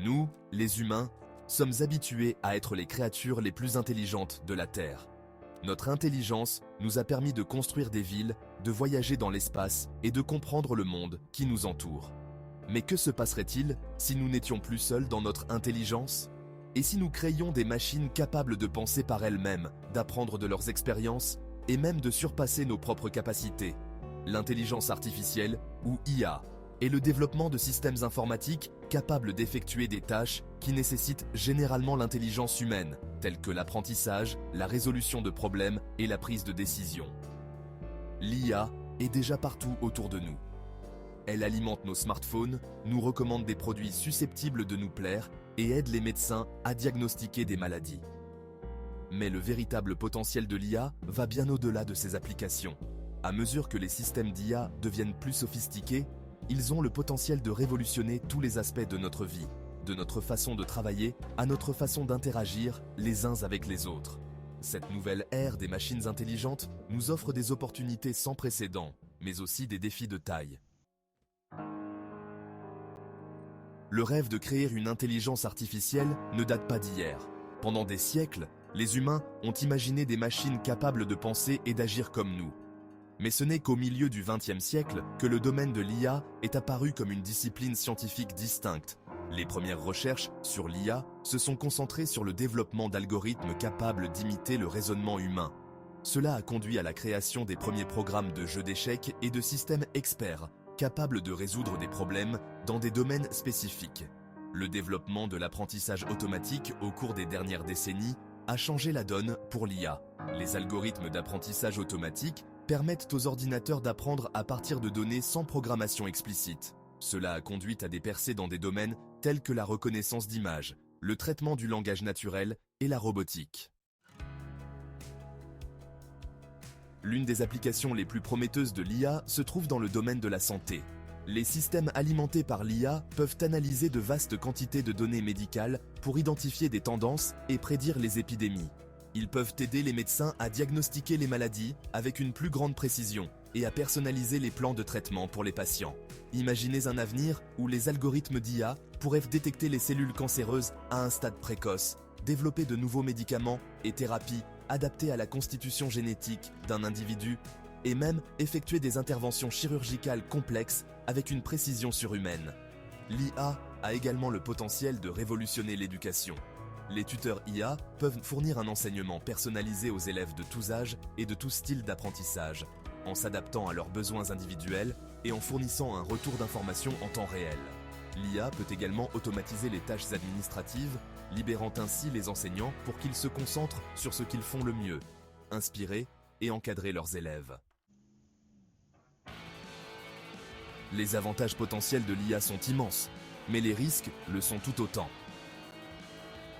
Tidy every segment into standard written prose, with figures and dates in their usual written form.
Nous, les humains, sommes habitués à être les créatures les plus intelligentes de la Terre. Notre intelligence nous a permis de construire des villes, de voyager dans l'espace et de comprendre le monde qui nous entoure. Mais que se passerait-il si nous n'étions plus seuls dans notre intelligence? Et si nous créions des machines capables de penser par elles-mêmes, d'apprendre de leurs expériences et même de surpasser nos propres capacités? L'intelligence artificielle, ou IA, est le développement de systèmes informatiques capables d'effectuer des tâches qui nécessitent généralement l'intelligence humaine, telles que l'apprentissage, la résolution de problèmes et la prise de décision. L'IA est déjà partout autour de nous. Elle alimente nos smartphones, nous recommande des produits susceptibles de nous plaire et aide les médecins à diagnostiquer des maladies. Mais le véritable potentiel de l'IA va bien au-delà de ces applications. À mesure que les systèmes d'IA deviennent plus sophistiqués, ils ont le potentiel de révolutionner tous les aspects de notre vie, de notre façon de travailler à notre façon d'interagir les uns avec les autres. Cette nouvelle ère des machines intelligentes nous offre des opportunités sans précédent, mais aussi des défis de taille. Le rêve de créer une intelligence artificielle ne date pas d'hier. Pendant des siècles, les humains ont imaginé des machines capables de penser et d'agir comme nous. Mais ce n'est qu'au milieu du XXe siècle que le domaine de l'IA est apparu comme une discipline scientifique distincte. Les premières recherches sur l'IA se sont concentrées sur le développement d'algorithmes capables d'imiter le raisonnement humain. Cela a conduit à la création des premiers programmes de jeux d'échecs et de systèmes experts, capables de résoudre des problèmes dans des domaines spécifiques. Le développement de l'apprentissage automatique au cours des dernières décennies a changé la donne pour l'IA. Les algorithmes d'apprentissage automatique permettent aux ordinateurs d'apprendre à partir de données sans programmation explicite. Cela a conduit à des percées dans des domaines tels que la reconnaissance d'images, le traitement du langage naturel et la robotique. L'une des applications les plus prometteuses de l'IA se trouve dans le domaine de la santé. Les systèmes alimentés par l'IA peuvent analyser de vastes quantités de données médicales pour identifier des tendances et prédire les épidémies. Ils peuvent aider les médecins à diagnostiquer les maladies avec une plus grande précision et à personnaliser les plans de traitement pour les patients. Imaginez un avenir où les algorithmes d'IA pourraient détecter les cellules cancéreuses à un stade précoce, développer de nouveaux médicaments et thérapies adaptés à la constitution génétique d'un individu et même effectuer des interventions chirurgicales complexes avec une précision surhumaine. L'IA a également le potentiel de révolutionner l'éducation. Les tuteurs IA peuvent fournir un enseignement personnalisé aux élèves de tous âges et de tout style d'apprentissage, en s'adaptant à leurs besoins individuels et en fournissant un retour d'informations en temps réel. L'IA peut également automatiser les tâches administratives, libérant ainsi les enseignants pour qu'ils se concentrent sur ce qu'ils font le mieux, inspirer et encadrer leurs élèves. Les avantages potentiels de l'IA sont immenses, mais les risques le sont tout autant.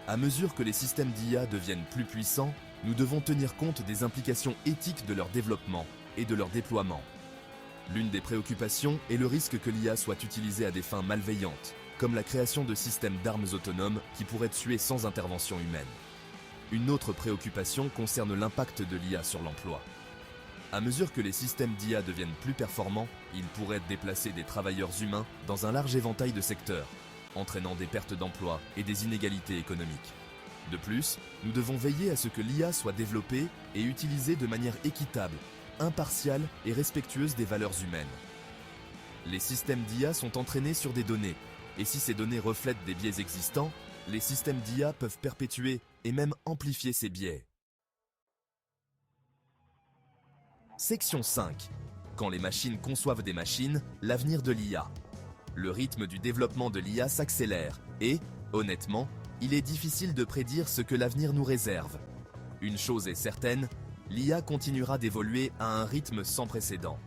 À mesure que les systèmes d'IA deviennent plus puissants, nous devons tenir compte des implications éthiques de leur développement et de leur déploiement. L'une des préoccupations est le risque que l'IA soit utilisée à des fins malveillantes, comme la création de systèmes d'armes autonomes qui pourraient tuer sans intervention humaine. Une autre préoccupation concerne l'impact de l'IA sur l'emploi. À mesure que les systèmes d'IA deviennent plus performants, ils pourraient déplacer des travailleurs humains dans un large éventail de secteurs, entraînant des pertes d'emploi et des inégalités économiques. De plus, nous devons veiller à ce que l'IA soit développée et utilisée de manière équitable, impartiale et respectueuse des valeurs humaines. Les systèmes d'IA sont entraînés sur des données, et si ces données reflètent des biais existants, les systèmes d'IA peuvent perpétuer et même amplifier ces biais. Section 5. Quand les machines conçoivent des machines, l'avenir de l'IA. Le rythme du développement de l'IA s'accélère et, honnêtement, il est difficile de prédire ce que l'avenir nous réserve. Une chose est certaine, l'IA continuera d'évoluer à un rythme sans précédent.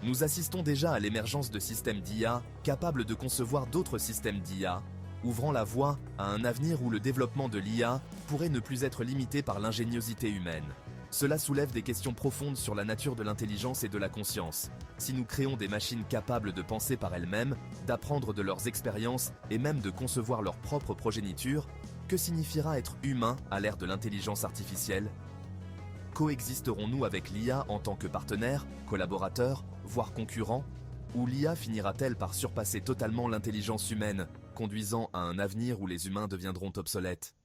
Nous assistons déjà à l'émergence de systèmes d'IA capables de concevoir d'autres systèmes d'IA, ouvrant la voie à un avenir où le développement de l'IA pourrait ne plus être limité par l'ingéniosité humaine. Cela soulève des questions profondes sur la nature de l'intelligence et de la conscience. Si nous créons des machines capables de penser par elles-mêmes, d'apprendre de leurs expériences et même de concevoir leur propre progéniture, que signifiera être humain à l'ère de l'intelligence artificielle? Coexisterons-nous avec l'IA en tant que partenaire, collaborateur, voire concurrent? Ou l'IA finira-t-elle par surpasser totalement l'intelligence humaine, conduisant à un avenir où les humains deviendront obsolètes.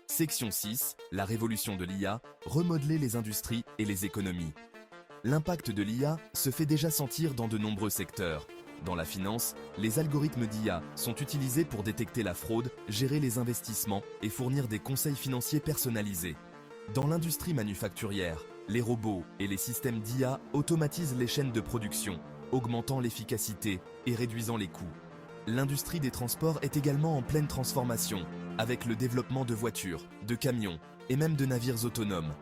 Section 6, la révolution de l'IA, remodeler les industries et les économies. L'impact de l'IA se fait déjà sentir dans de nombreux secteurs. Dans la finance, les algorithmes d'IA sont utilisés pour détecter la fraude, gérer les investissements et fournir des conseils financiers personnalisés. Dans l'industrie manufacturière, les robots et les systèmes d'IA automatisent les chaînes de production, augmentant l'efficacité et réduisant les coûts. L'industrie des transports est également en pleine transformation, avec le développement de voitures, de camions et même de navires autonomes.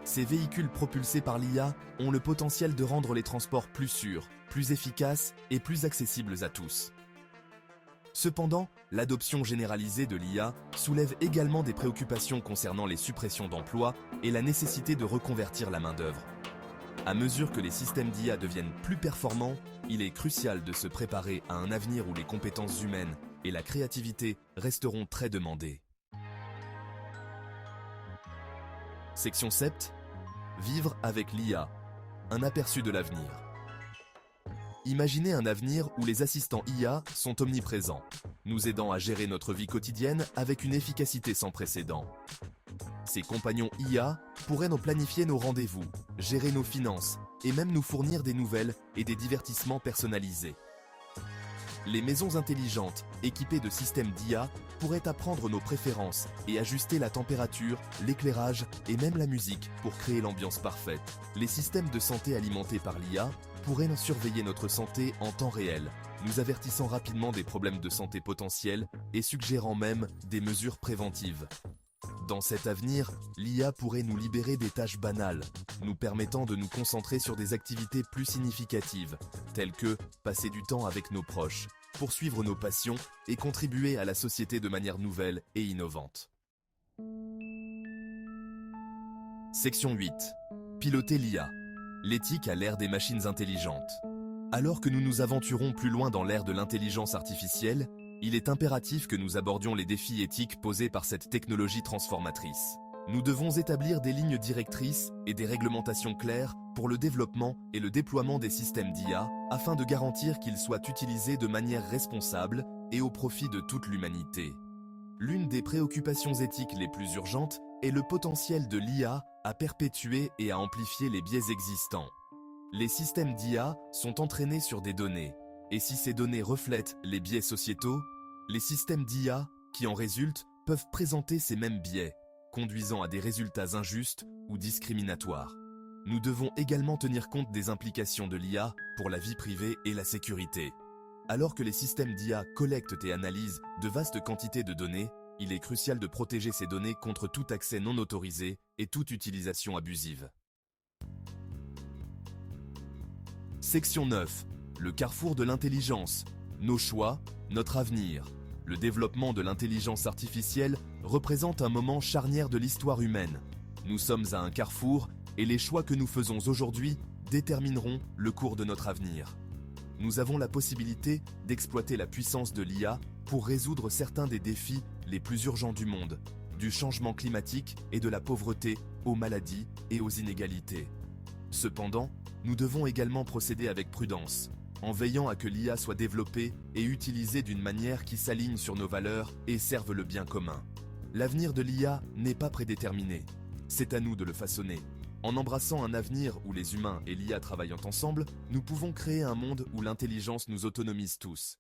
Ces véhicules propulsés par l'IA ont le potentiel de rendre les transports plus sûrs, plus efficaces et plus accessibles à tous. Cependant, l'adoption généralisée de l'IA soulève également des préoccupations concernant les suppressions d'emplois et la nécessité de reconvertir la main-d'œuvre. À mesure que les systèmes d'IA deviennent plus performants, il est crucial de se préparer à un avenir où les compétences humaines et la créativité resteront très demandées. Section 7. Vivre avec l'IA. Un aperçu de l'avenir. Imaginez un avenir où les assistants IA sont omniprésents, nous aidant à gérer notre vie quotidienne avec une efficacité sans précédent. Ces compagnons IA pourraient nous planifier nos rendez-vous, gérer nos finances et même nous fournir des nouvelles et des divertissements personnalisés. Les maisons intelligentes, équipées de systèmes d'IA, pourraient apprendre nos préférences et ajuster la température, l'éclairage et même la musique pour créer l'ambiance parfaite. Les systèmes de santé alimentés par l'IA pourraient surveiller notre santé en temps réel, nous avertissant rapidement des problèmes de santé potentiels et suggérant même des mesures préventives. Dans cet avenir, l'IA pourrait nous libérer des tâches banales, nous permettant de nous concentrer sur des activités plus significatives, telles que passer du temps avec nos proches, poursuivre nos passions et contribuer à la société de manière nouvelle et innovante. Section 8. Piloter l'IA. L'éthique à l'ère des machines intelligentes. Alors que nous nous aventurons plus loin dans l'ère de l'intelligence artificielle, il est impératif que nous abordions les défis éthiques posés par cette technologie transformatrice. Nous devons établir des lignes directrices et des réglementations claires pour le développement et le déploiement des systèmes d'IA afin de garantir qu'ils soient utilisés de manière responsable et au profit de toute l'humanité. L'une des préoccupations éthiques les plus urgentes est le potentiel de l'IA à perpétuer et à amplifier les biais existants. Les systèmes d'IA sont entraînés sur des données, et si ces données reflètent les biais sociétaux, les systèmes d'IA qui en résultent peuvent présenter ces mêmes biais, conduisant à des résultats injustes ou discriminatoires. Nous devons également tenir compte des implications de l'IA pour la vie privée et la sécurité. Alors que les systèmes d'IA collectent et analysent de vastes quantités de données, il est crucial de protéger ces données contre tout accès non autorisé et toute utilisation abusive. Section 9. Le carrefour de l'intelligence. Nos choix, notre avenir. Le développement de l'intelligence artificielle représente un moment charnière de l'histoire humaine. Nous sommes à un carrefour et les choix que nous faisons aujourd'hui détermineront le cours de notre avenir. Nous avons la possibilité d'exploiter la puissance de l'IA pour résoudre certains des défis les plus urgents du monde, du changement climatique et de la pauvreté aux maladies et aux inégalités. Cependant, nous devons également procéder avec prudence, en veillant à que l'IA soit développée et utilisée d'une manière qui s'aligne sur nos valeurs et serve le bien commun. L'avenir de l'IA n'est pas prédéterminé, c'est à nous de le façonner. En embrassant un avenir où les humains et l'IA travaillent ensemble, nous pouvons créer un monde où l'intelligence nous autonomise tous,